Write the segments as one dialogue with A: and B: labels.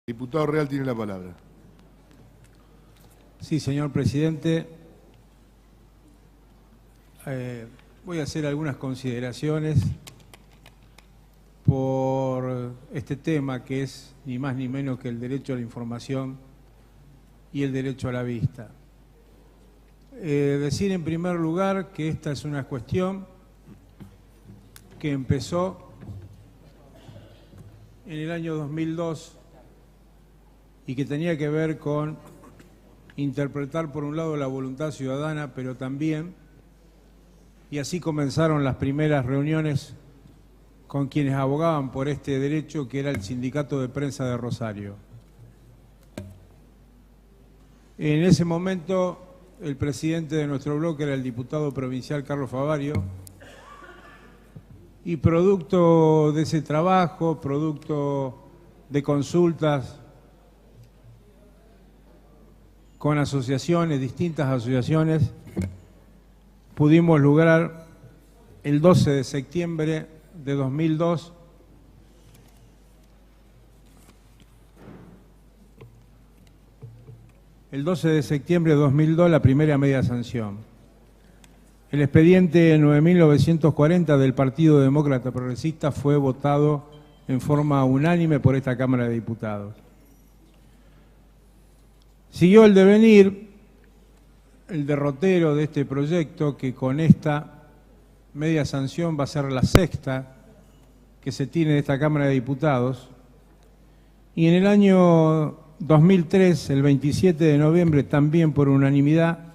A: Diputado Real tiene la palabra.
B: Sí, señor presidente. Voy a hacer algunas consideraciones por este tema que es ni más ni menos que el derecho a la información y el derecho a la vista. Decir en primer lugar que esta es una cuestión que empezó en el año 2002 y que tenía que ver con interpretar por un lado la voluntad ciudadana, pero también, y así comenzaron las primeras reuniones con quienes abogaban por este derecho, que era el Sindicato de Prensa de Rosario. En ese momento, el presidente de nuestro bloque era el diputado provincial Carlos Favario, y producto de ese trabajo, producto de consultas con asociaciones, distintas asociaciones, pudimos lograr el 12 de septiembre de 2002 la primera media sanción. El expediente 9.940 del Partido Demócrata Progresista fue votado en forma unánime por esta Cámara de Diputados. Siguió el devenir, el derrotero de este proyecto, que con esta media sanción va a ser la sexta que se tiene de esta Cámara de Diputados. Y en el año 2003, el 27 de noviembre, también por unanimidad,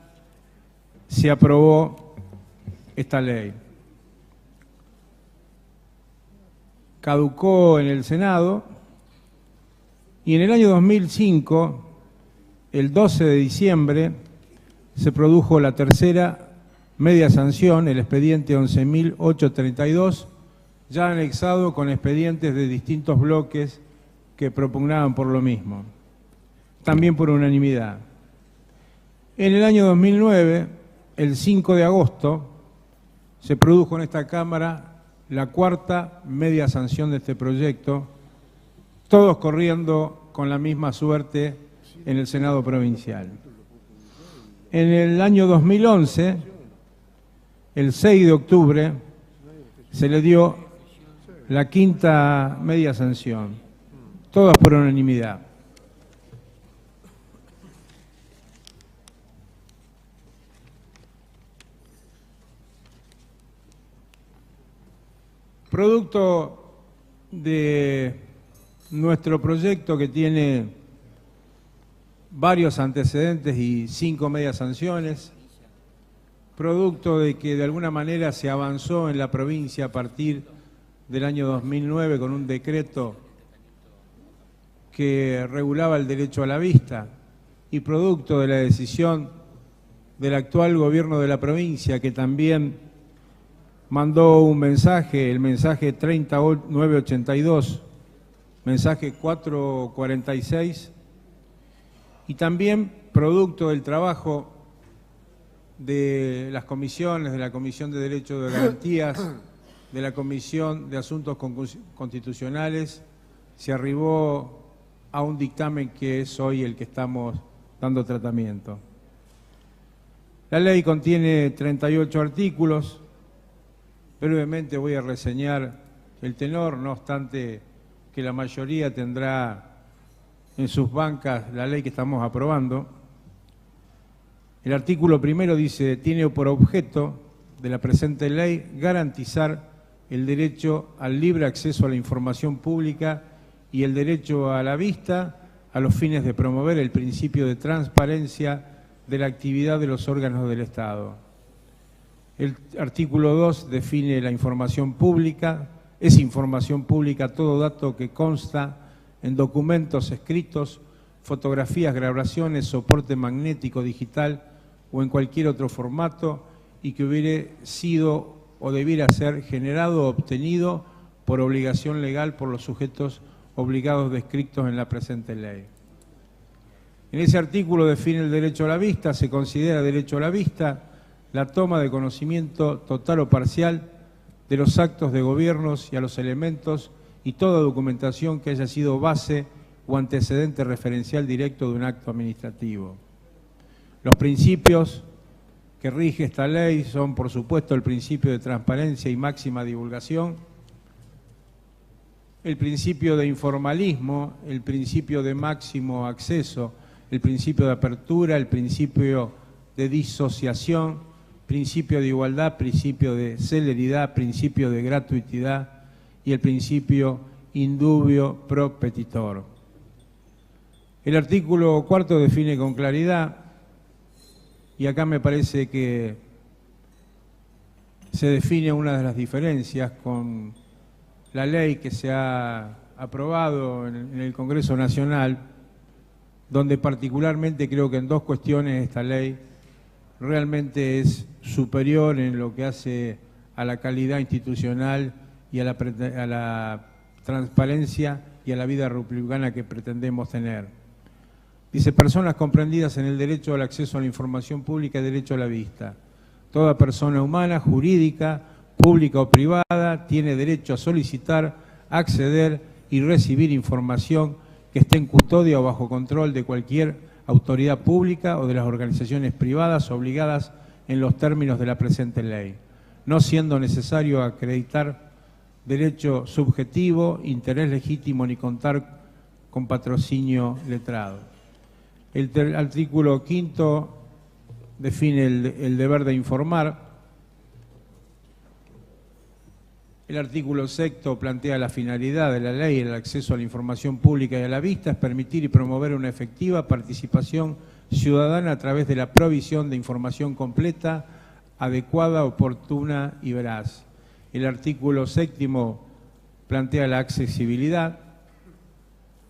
B: se aprobó esta ley. Caducó en el Senado y en el año 2005, el 12 de diciembre, se produjo la tercera media sanción, el expediente 11.832, ya anexado con expedientes de distintos bloques que propugnaban por lo mismo, también por unanimidad. En el año 2009, el 5 de agosto, se produjo en esta Cámara la cuarta media sanción de este proyecto, todos corriendo con la misma suerte en el Senado provincial. En el año 2011, el 6 de octubre, se le dio la quinta media sanción, todas por unanimidad. Producto de nuestro proyecto, que tiene varios antecedentes y 5 medias sanciones, producto de que de alguna manera se avanzó en la provincia a partir del año 2009 con un decreto que regulaba el derecho a la vista, y producto de la decisión del actual gobierno de la provincia, que también mandó un mensaje, el mensaje 3982, mensaje 446, y también producto del trabajo de las comisiones, de la Comisión de Derechos de Garantías, de la Comisión de Asuntos Constitucionales, se arribó a un dictamen que es hoy el que estamos dando tratamiento. La ley contiene 38 artículos. Brevemente voy a reseñar el tenor, no obstante que la mayoría tendrá en sus bancas la ley que estamos aprobando. El artículo primero dice: tiene por objeto de la presente ley garantizar el derecho al libre acceso a la información pública y el derecho a la vista a los fines de promover el principio de transparencia de la actividad de los órganos del Estado. El artículo 2 define la información pública. Es información pública todo dato que consta en documentos escritos, fotografías, grabaciones, soporte magnético, digital o en cualquier otro formato, y que hubiere sido o debiera ser generado o obtenido por obligación legal por los sujetos obligados descritos en la presente ley. En ese artículo define el derecho a la vista. Se considera derecho a la vista la toma de conocimiento total o parcial de los actos de gobiernos y a los elementos y toda documentación que haya sido base o antecedente referencial directo de un acto administrativo. Los principios que rige esta ley son, por supuesto, el principio de transparencia y máxima divulgación, el principio de informalismo, el principio de máximo acceso, el principio de apertura, el principio de disociación, principio de igualdad, principio de celeridad, principio de gratuidad y el principio indubio pro petitor. El artículo 4 define con claridad, y acá me parece que se define una de las diferencias con la ley que se ha aprobado en el Congreso Nacional, donde particularmente creo que en dos cuestiones esta ley realmente es superior en lo que hace a la calidad institucional y a la transparencia y a la vida republicana que pretendemos tener. Dice, personas comprendidas en el derecho al acceso a la información pública y derecho a la vista. Toda persona humana, jurídica, pública o privada, tiene derecho a solicitar, acceder y recibir información que esté en custodia o bajo control de cualquier autoridad pública o de las organizaciones privadas obligadas en los términos de la presente ley, no siendo necesario acreditar derecho subjetivo, interés legítimo ni contar con patrocinio letrado. El artículo 5 define el deber de informar. El artículo 6 plantea la finalidad de la ley, el acceso a la información pública y a la vista, es permitir y promover una efectiva participación ciudadana a través de la provisión de información completa, adecuada, oportuna y veraz. El artículo 7 plantea la accesibilidad.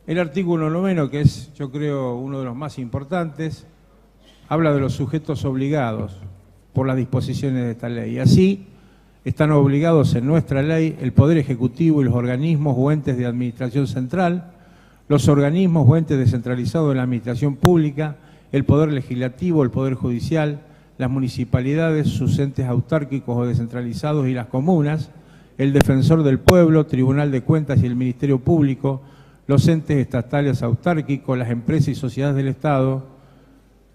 B: El artículo 9, que es, yo creo, uno de los más importantes, habla de los sujetos obligados por las disposiciones de esta ley. Así, están obligados en nuestra ley el Poder Ejecutivo y los organismos o entes de administración central, los organismos o entes descentralizados de la administración pública, el Poder Legislativo, el Poder Judicial, las municipalidades, sus entes autárquicos o descentralizados y las comunas, el Defensor del Pueblo, Tribunal de Cuentas y el Ministerio Público, los entes estatales autárquicos, las empresas y sociedades del Estado,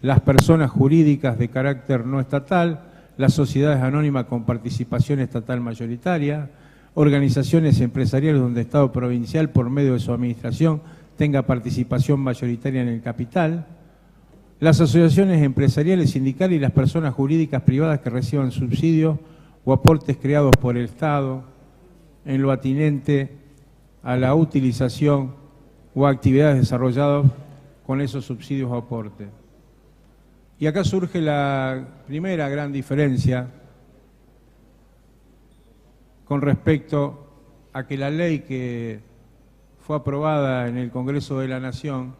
B: las personas jurídicas de carácter no estatal, las sociedades anónimas con participación estatal mayoritaria, organizaciones empresariales donde el Estado provincial, por medio de su administración, tenga participación mayoritaria en el capital, las asociaciones empresariales, sindicales y las personas jurídicas privadas que reciban subsidios o aportes creados por el Estado en lo atinente a la utilización o actividades desarrolladas con esos subsidios o aportes. Y acá surge la primera gran diferencia con respecto a que la ley que fue aprobada en el Congreso de la Nación,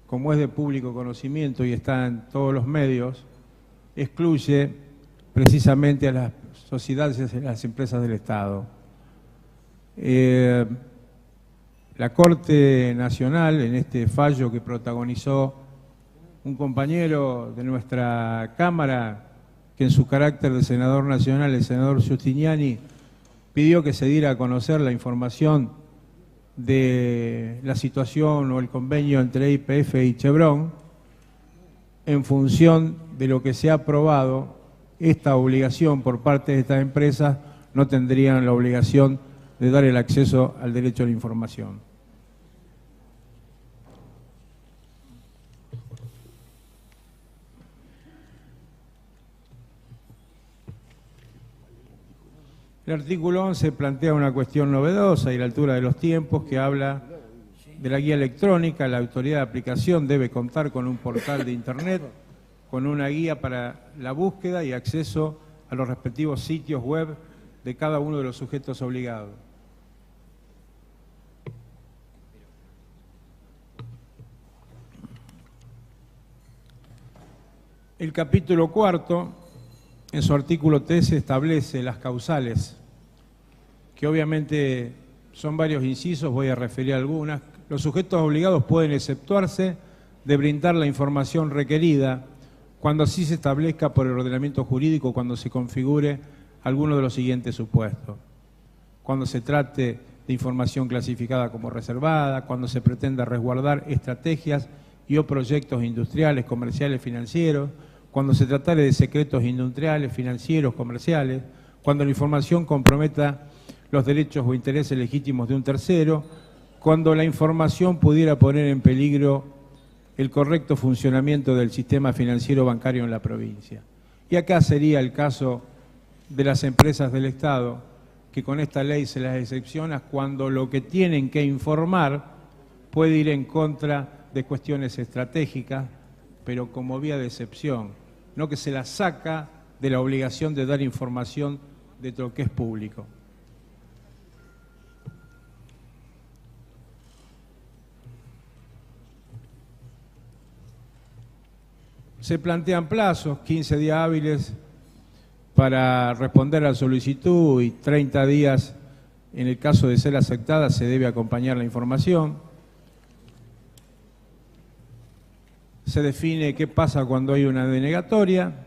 B: como es de público conocimiento y está en todos los medios, excluye precisamente a las sociedades y a las empresas del Estado. La Corte Nacional, en este fallo que protagonizó un compañero de nuestra Cámara, que en su carácter de senador nacional, el senador Giustiniani, pidió que se diera a conocer la información de la situación o el convenio entre YPF y Chevron. En función de lo que se ha aprobado, esta obligación por parte de estas empresas no tendrían la obligación de dar el acceso al derecho a la información. El artículo 11 plantea una cuestión novedosa y a la altura de los tiempos que habla de la guía electrónica. La autoridad de aplicación debe contar con un portal de Internet, con una guía para la búsqueda y acceso a los respectivos sitios web de cada uno de los sujetos obligados. El capítulo 4, en su artículo 13, establece las causales, que obviamente son varios incisos, voy a referir a algunas. Los sujetos obligados pueden exceptuarse de brindar la información requerida cuando así se establezca por el ordenamiento jurídico, cuando se configure alguno de los siguientes supuestos. Cuando se trate de información clasificada como reservada, cuando se pretenda resguardar estrategias y o proyectos industriales, comerciales, financieros, cuando se tratare de secretos industriales, financieros, comerciales, cuando la información comprometa los derechos o intereses legítimos de un tercero, cuando la información pudiera poner en peligro el correcto funcionamiento del sistema financiero bancario en la provincia. Y acá sería el caso de las empresas del Estado, que con esta ley se las excepciona cuando lo que tienen que informar puede ir en contra de cuestiones estratégicas, pero como vía de excepción, no que se las saca de la obligación de dar información de lo que es público. Se plantean plazos, 15 días hábiles para responder a la solicitud y 30 días en el caso de ser aceptada se debe acompañar la información. Se define qué pasa cuando hay una denegatoria.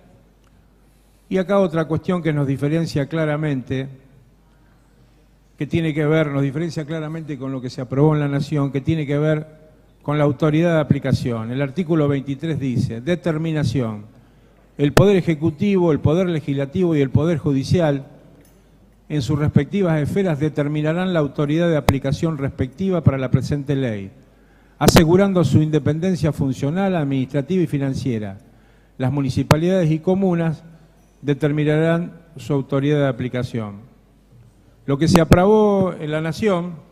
B: Y acá otra cuestión que nos diferencia claramente, que tiene que ver, nos diferencia claramente con lo que se aprobó en la Nación, que tiene que ver con la autoridad de aplicación. El artículo 23 dice, determinación. El Poder Ejecutivo, el Poder Legislativo y el Poder Judicial, en sus respectivas esferas, determinarán la autoridad de aplicación respectiva para la presente ley, asegurando su independencia funcional, administrativa y financiera. Las municipalidades y comunas determinarán su autoridad de aplicación. Lo que se aprobó en la Nación,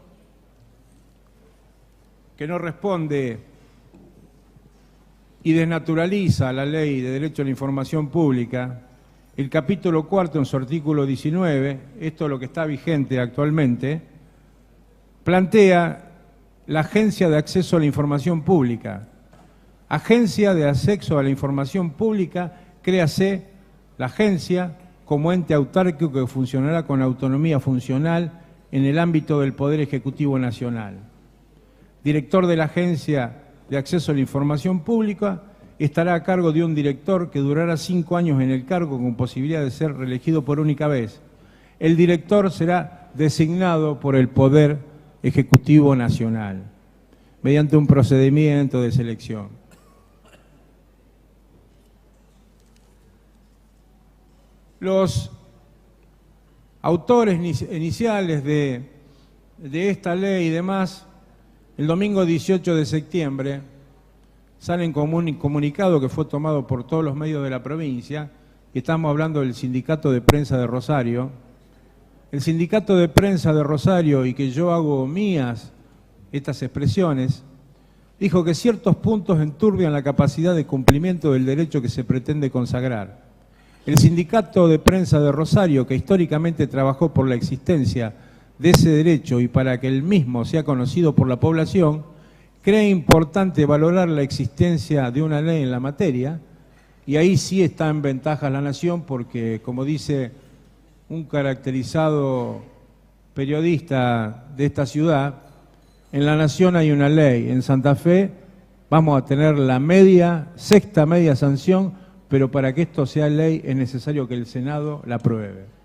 B: que no responde y desnaturaliza la Ley de Derecho a la Información Pública, el capítulo 4 en su artículo 19, esto es lo que está vigente actualmente, plantea la Agencia de Acceso a la Información Pública. Agencia de Acceso a la Información Pública, créase la agencia como ente autárquico que funcionará con autonomía funcional en el ámbito del Poder Ejecutivo Nacional. Director de la Agencia de Acceso a la Información Pública estará a cargo de un director que durará 5 años en el cargo con posibilidad de ser reelegido por única vez. El director será designado por el Poder Ejecutivo Nacional mediante un procedimiento de selección. Los autores iniciales de esta ley y demás, el domingo 18 de septiembre, salen con un comunicado que fue tomado por todos los medios de la provincia, y estamos hablando del Sindicato de Prensa de Rosario. El Sindicato de Prensa de Rosario, y que yo hago mías estas expresiones, dijo que ciertos puntos enturbian la capacidad de cumplimiento del derecho que se pretende consagrar. El Sindicato de Prensa de Rosario, que históricamente trabajó por la existencia de ese derecho y para que el mismo sea conocido por la población, cree importante valorar la existencia de una ley en la materia, y ahí sí está en ventaja la Nación porque, como dice un caracterizado periodista de esta ciudad, en la Nación hay una ley, en Santa Fe vamos a tener la sexta media sanción, pero para que esto sea ley es necesario que el Senado la apruebe.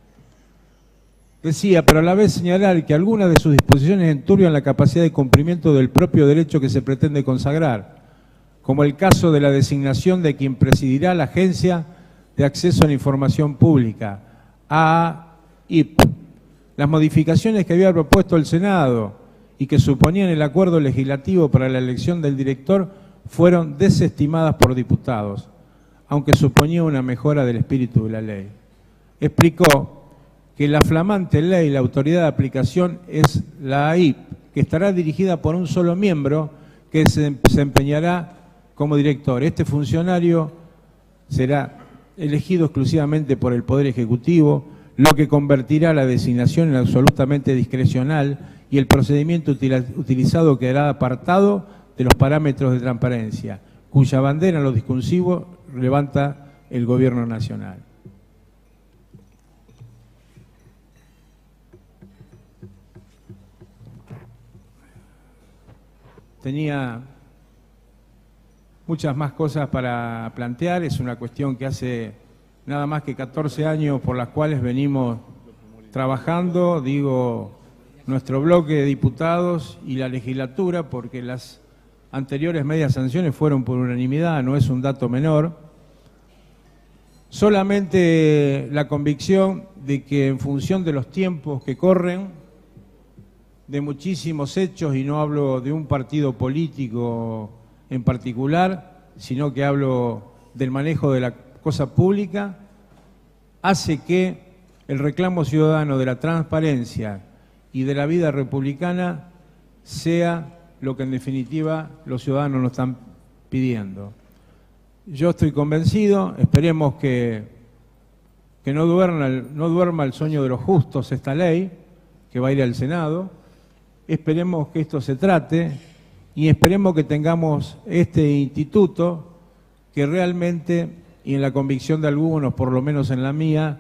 B: Decía, pero a la vez señalar que algunas de sus disposiciones enturbian la capacidad de cumplimiento del propio derecho que se pretende consagrar, como el caso de la designación de quien presidirá la Agencia de Acceso a la Información Pública, AIP. Las modificaciones que había propuesto el Senado y que suponían el acuerdo legislativo para la elección del director fueron desestimadas por diputados, aunque suponía una mejora del espíritu de la ley. Explicó que la flamante ley, la autoridad de aplicación, es la AIP, que estará dirigida por un solo miembro que se desempeñará como director. Este funcionario será elegido exclusivamente por el Poder Ejecutivo, lo que convertirá la designación en absolutamente discrecional y el procedimiento utilizado quedará apartado de los parámetros de transparencia, cuya bandera en lo discursivo levanta el Gobierno Nacional. Tenía muchas más cosas para plantear, es una cuestión que hace nada más que 14 años por las cuales venimos trabajando, digo, nuestro bloque de diputados y la legislatura, porque las anteriores medias sanciones fueron por unanimidad, no es un dato menor. Solamente la convicción de que en función de los tiempos que corren, de muchísimos hechos, y no hablo de un partido político en particular, sino que hablo del manejo de la cosa pública, hace que el reclamo ciudadano de la transparencia y de la vida republicana sea lo que en definitiva los ciudadanos nos están pidiendo. Yo estoy convencido, esperemos que no duerma el sueño de los justos esta ley, que va a ir al Senado, esperemos que esto se trate y esperemos que tengamos este instituto que realmente, y en la convicción de algunos, por lo menos en la mía,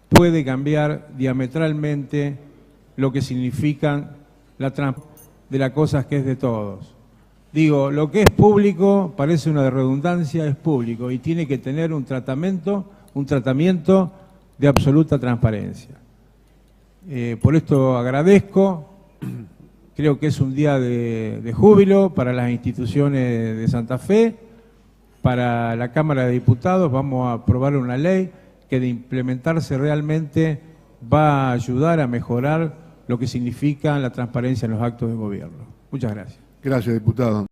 B: puede cambiar diametralmente lo que significan la transparencia de las cosas que es de todos. Digo, lo que es público, parece una redundancia, es público y tiene que tener un tratamiento de absoluta transparencia. Por esto agradezco, creo que es un día de júbilo para las instituciones de Santa Fe, para la Cámara de Diputados. Vamos a aprobar una ley que de implementarse realmente va a ayudar a mejorar lo que significa la transparencia en los actos de gobierno. Muchas gracias.
A: Gracias, diputado.